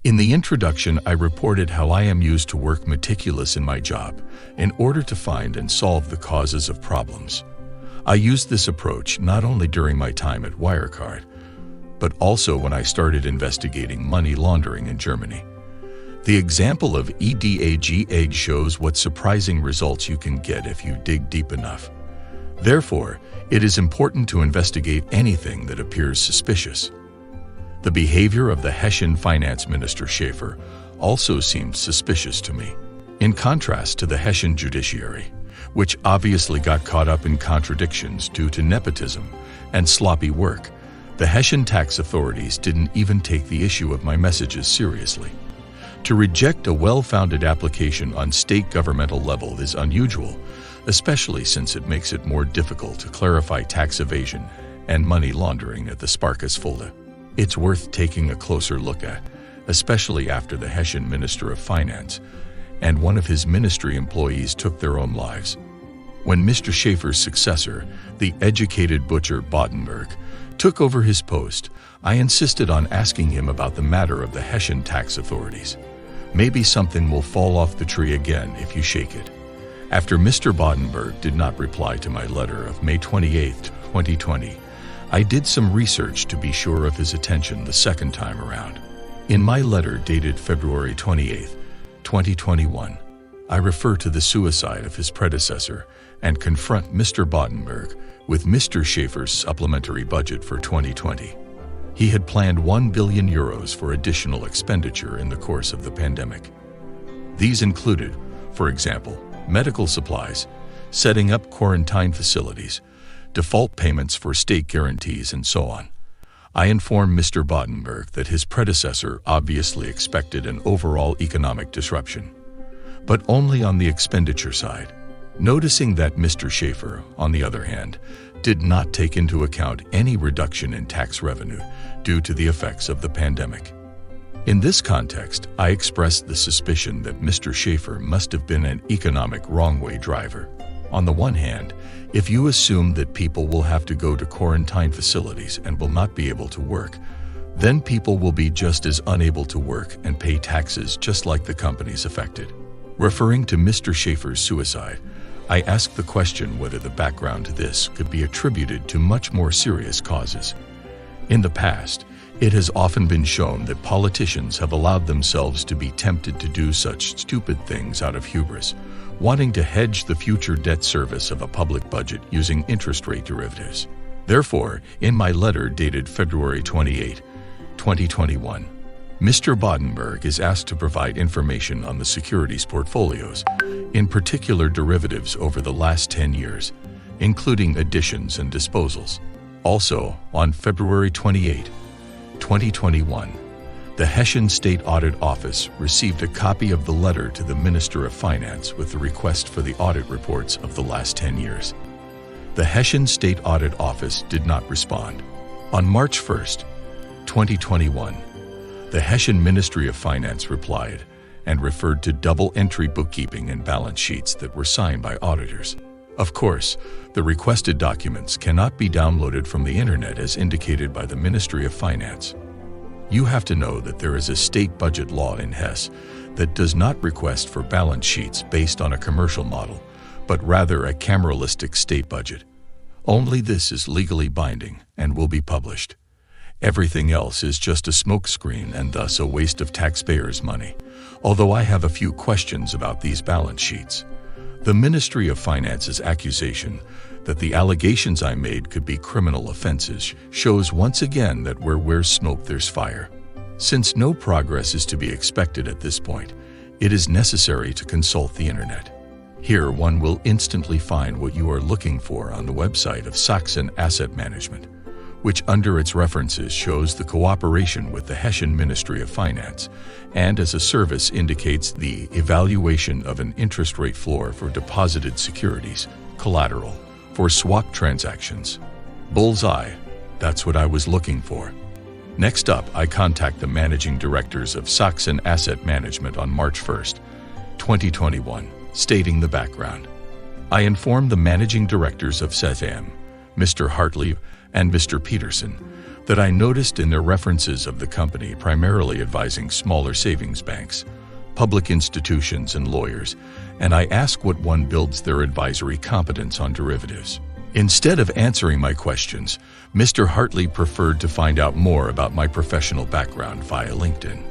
In the introduction, I reported how I am used to work meticulous in my job in order to find and solve the causes of problems. I used this approach not only during my time at Wirecard, but also when I started investigating money laundering in Germany. The example of EDAG shows what surprising results you can get if you dig deep enough. Therefore, it is important to investigate anything that appears suspicious. The behavior of the Hessian finance minister Schäfer also seemed suspicious to me. In contrast to the Hessian judiciary, which obviously got caught up in contradictions due to nepotism and sloppy work, the Hessian tax authorities didn't even take the issue of my messages seriously. To reject a well-founded application on state governmental level is unusual, especially since it makes it more difficult to clarify tax evasion and money laundering at the Sparkasfolde. It's worth taking a closer look at, especially after the Hessian Minister of Finance and one of his ministry employees took their own lives. When Mr. Schäfer's successor, the educated butcher Bottenberg, took over his post, I insisted on asking him about the matter of the Hessian tax authorities. Maybe something will fall off the tree again if you shake it. After Mr. Bottenberg did not reply to my letter of May 28, 2020, I did some research to be sure of his attention the second time around. In my letter dated February 28, 2021, I refer to the suicide of his predecessor and confront Mr. Bottenberg with Mr. Schäfer's supplementary budget for 2020. He had planned €1 billion for additional expenditure in the course of the pandemic. These included, for example, medical supplies, setting up quarantine facilities, default payments for state guarantees, and so on. I informed Mr. Bottenberg that his predecessor obviously expected an overall economic disruption, but only on the expenditure side, noticing that Mr. Schäfer, on the other hand, did not take into account any reduction in tax revenue due to the effects of the pandemic. In this context, I expressed the suspicion that Mr. Schäfer must have been an economic wrong-way driver. On the one hand, if you assume that people will have to go to quarantine facilities and will not be able to work, then people will be just as unable to work and pay taxes just like the companies affected. Referring to Mr. Schäfer's suicide, I asked the question whether the background to this could be attributed to much more serious causes. In the past, it has often been shown that politicians have allowed themselves to be tempted to do such stupid things out of hubris, wanting to hedge the future debt service of a public budget using interest rate derivatives. Therefore, in my letter dated February 28, 2021, Mr. Bottenberg is asked to provide information on the securities portfolios, in particular derivatives over the last 10 years, including additions and disposals. Also, on February 28, 2021, the Hessian State Audit Office received a copy of the letter to the Minister of Finance with the request for the audit reports of the last 10 years. The Hessian State Audit Office did not respond. On March 1, 2021, the Hessian Ministry of Finance replied and referred to double-entry bookkeeping and balance sheets that were signed by auditors. Of course, the requested documents cannot be downloaded from the internet as indicated by the Ministry of Finance. You have to know that there is a state budget law in Hesse that does not request for balance sheets based on a commercial model, but rather a cameralistic state budget. Only this is legally binding and will be published. Everything else is just a smokescreen and thus a waste of taxpayers' money, although I have a few questions about these balance sheets. The Ministry of Finance's accusation that the allegations I made could be criminal offenses shows once again that where there's smoke, there's fire. Since no progress is to be expected at this point, it is necessary to consult the internet. Here one will instantly find what you are looking for on the website of Sachsen Asset Management, which under its references shows the cooperation with the Hessian Ministry of Finance, and as a service indicates the evaluation of an interest rate floor for deposited securities, collateral, for swap transactions. Bullseye, that's what I was looking for. Next up, I contact the managing directors of Sachsen Asset Management on March 1, 2021, stating the background. I informed the managing directors of SESAM, Mr. Hartley and Mr. Peterson, that I noticed in their references of the company primarily advising smaller savings banks, public institutions, and lawyers, and I ask what one builds their advisory competence on derivatives. Instead of answering my questions, Mr. Hartley preferred to find out more about my professional background via LinkedIn.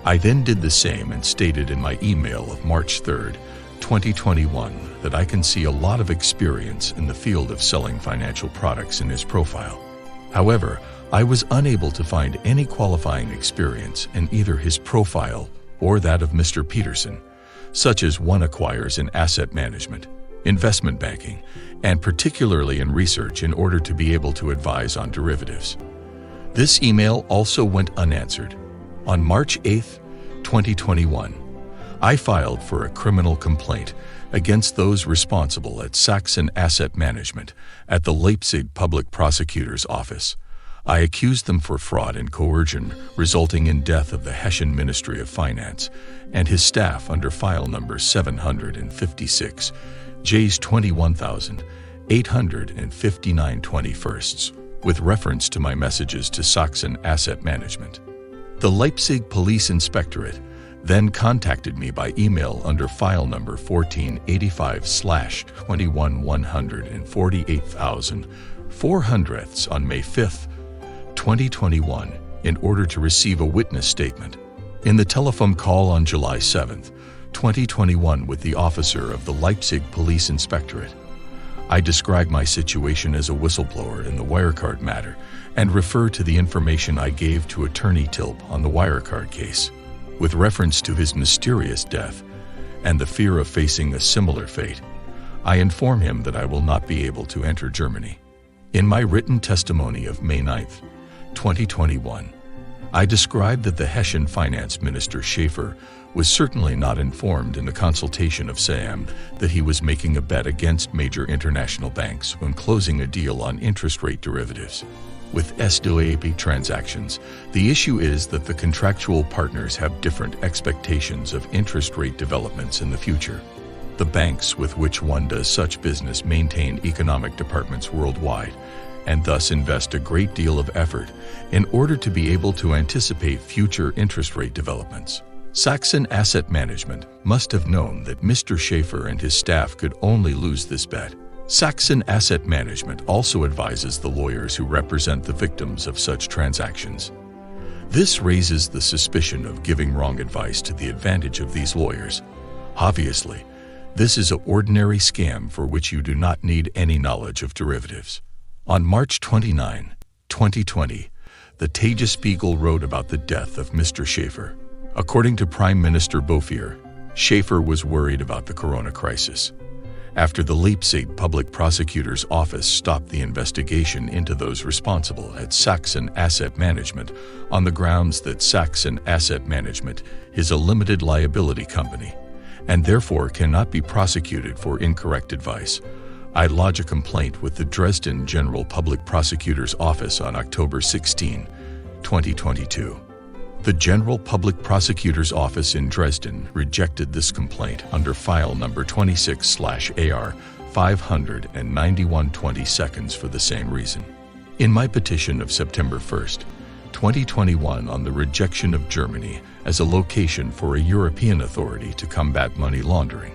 I then did the same and stated in my email of March 3, 2021, that I can see a lot of experience in the field of selling financial products in his profile. However, I was unable to find any qualifying experience in either his profile or that of Mr. Peterson, such as one acquires in asset management, investment banking, and particularly in research in order to be able to advise on derivatives. This email also went unanswered. On March 8, 2021, I filed for a criminal complaint against those responsible at Saxon Asset Management at the Leipzig Public Prosecutor's Office. I accused them for fraud and coercion resulting in death of the Hessian Ministry of Finance and his staff under file number 756, J's 21,859/21, with reference to my messages to Saxon Asset Management. The Leipzig Police Inspectorate then contacted me by email under file number 1485/21,148,400 on May 5, 2021, in order to receive a witness statement. In the telephone call on July 7, 2021 with the officer of the Leipzig Police Inspectorate, I describe my situation as a whistleblower in the Wirecard matter and refer to the information I gave to Attorney Tilp on the Wirecard case. With reference to his mysterious death and the fear of facing a similar fate, I inform him that I will not be able to enter Germany. In my written testimony of May 9, 2021, I described that the Hessian Finance Minister Schaefer was certainly not informed in the consultation of SAM that he was making a bet against major international banks when closing a deal on interest rate derivatives. With SWAP transactions, the issue is that the contractual partners have different expectations of interest rate developments in the future. The banks with which one does such business maintain economic departments worldwide and thus invest a great deal of effort in order to be able to anticipate future interest rate developments. Saxon Asset Management must have known that Mr. Schaefer and his staff could only lose this bet. Saxon Asset Management also advises the lawyers who represent the victims of such transactions. This raises the suspicion of giving wrong advice to the advantage of these lawyers. Obviously, this is an ordinary scam for which you do not need any knowledge of derivatives. On March 29, 2020, the Tagesspiegel wrote about the death of Mr. Schaefer. According to Prime Minister Bouffier, Schaefer was worried about the corona crisis. After the Leipzig Public Prosecutor's Office stopped the investigation into those responsible at Saxon Asset Management on the grounds that Saxon Asset Management is a limited liability company and therefore cannot be prosecuted for incorrect advice, I lodged a complaint with the Dresden General Public Prosecutor's Office on October 16, 2022. The General Public Prosecutor's Office in Dresden rejected this complaint under file number 26/AR 591/20 for the same reason. In my petition of September 1, 2021 on the rejection of Germany as a location for a European authority to combat money laundering,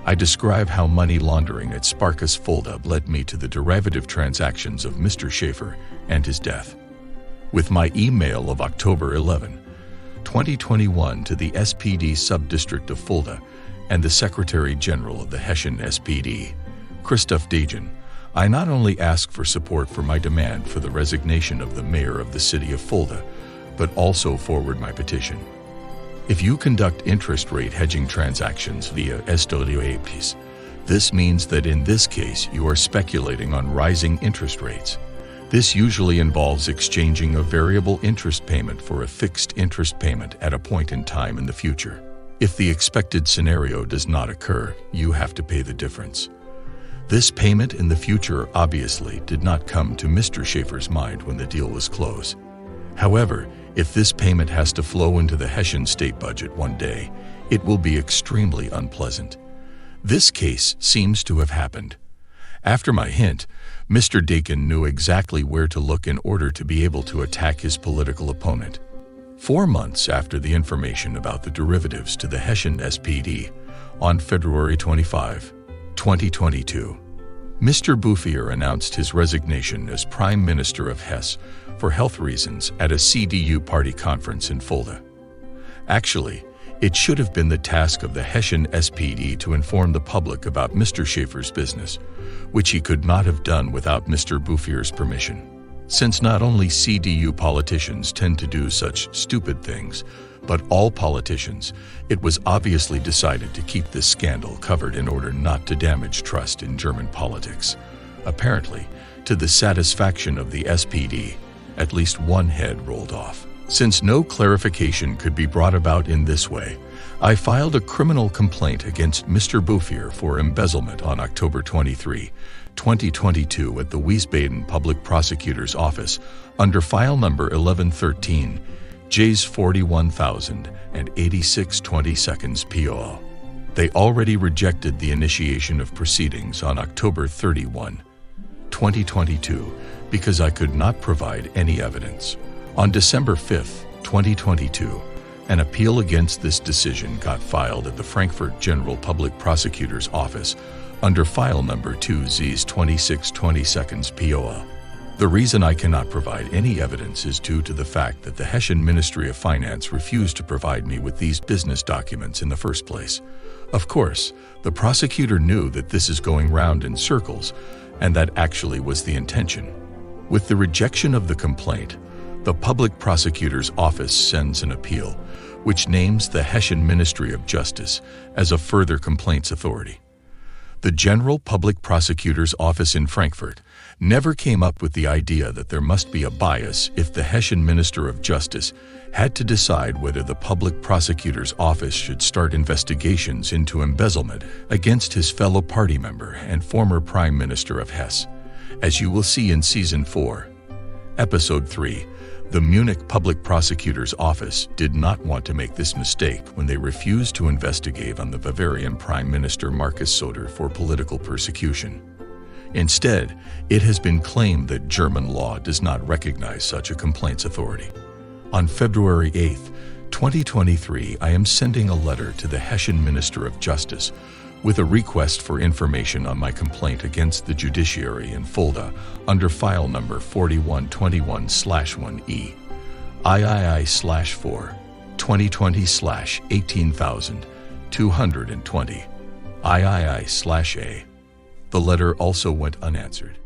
I describe how money laundering at Sparkus Fulda led me to the derivative transactions of Mr. Schaefer and his death. With my email of October 11, 2021 to the SPD Subdistrict of Fulda and the Secretary General of the Hessian SPD, Christoph Dagen, I not only ask for support for my demand for the resignation of the mayor of the city of Fulda, but also forward my petition. If you conduct interest rate hedging transactions via SWAPs, this means that in this case you are speculating on rising interest rates. This usually involves exchanging a variable interest payment for a fixed interest payment at a point in time in the future. If the expected scenario does not occur, you have to pay the difference. This payment in the future obviously did not come to Mr. Schaefer's mind when the deal was closed. However, if this payment has to flow into the Hessian state budget one day, it will be extremely unpleasant. This case seems to have happened. After my hint, Mr. Dakin knew exactly where to look in order to be able to attack his political opponent. 4 months after the information about the derivatives to the Hessian SPD, on February 25, 2022, Mr. Bouffier announced his resignation as Prime Minister of Hesse for health reasons at a CDU party conference in Fulda. Actually, it should have been the task of the Hessian SPD to inform the public about Mr. Schäfer's business, which he could not have done without Mr. Bouffier's permission. Since not only CDU politicians tend to do such stupid things, but all politicians, it was obviously decided to keep this scandal covered in order not to damage trust in German politics. Apparently, to the satisfaction of the SPD, at least one head rolled off. Since no clarification could be brought about in this way, I filed a criminal complaint against Mr. Bouffier for embezzlement on October 23, 2022 at the Wiesbaden Public Prosecutor's Office under file number 1113, J's 41,086 POL. They already rejected the initiation of proceedings on October 31, 2022, because I could not provide any evidence. On December 5, 2022, an appeal against this decision got filed at the Frankfurt General Public Prosecutor's Office under file number 2Z's 2622 POL. The reason I cannot provide any evidence is due to the fact that the Hessian Ministry of Finance refused to provide me with these business documents in the first place. Of course, the prosecutor knew that this is going round in circles, and that actually was the intention. With the rejection of the complaint, the Public Prosecutor's Office sends an appeal, which names the Hessian Ministry of Justice as a further complaints authority. The General Public Prosecutor's Office in Frankfurt never came up with the idea that there must be a bias if the Hessian Minister of Justice had to decide whether the Public Prosecutor's Office should start investigations into embezzlement against his fellow party member and former Prime Minister of Hesse. As you will see in Season 4, Episode 3, the Munich Public Prosecutor's Office did not want to make this mistake when they refused to investigate on the Bavarian Prime Minister Markus Söder for political persecution. Instead, it has been claimed that German law does not recognize such a complaints authority. On February 8, 2023, I am sending a letter to the Hessian Minister of Justice with a request for information on my complaint against the judiciary in Fulda under file number 4121/1E, III/4, 2020/18220, III/A. The letter also went unanswered.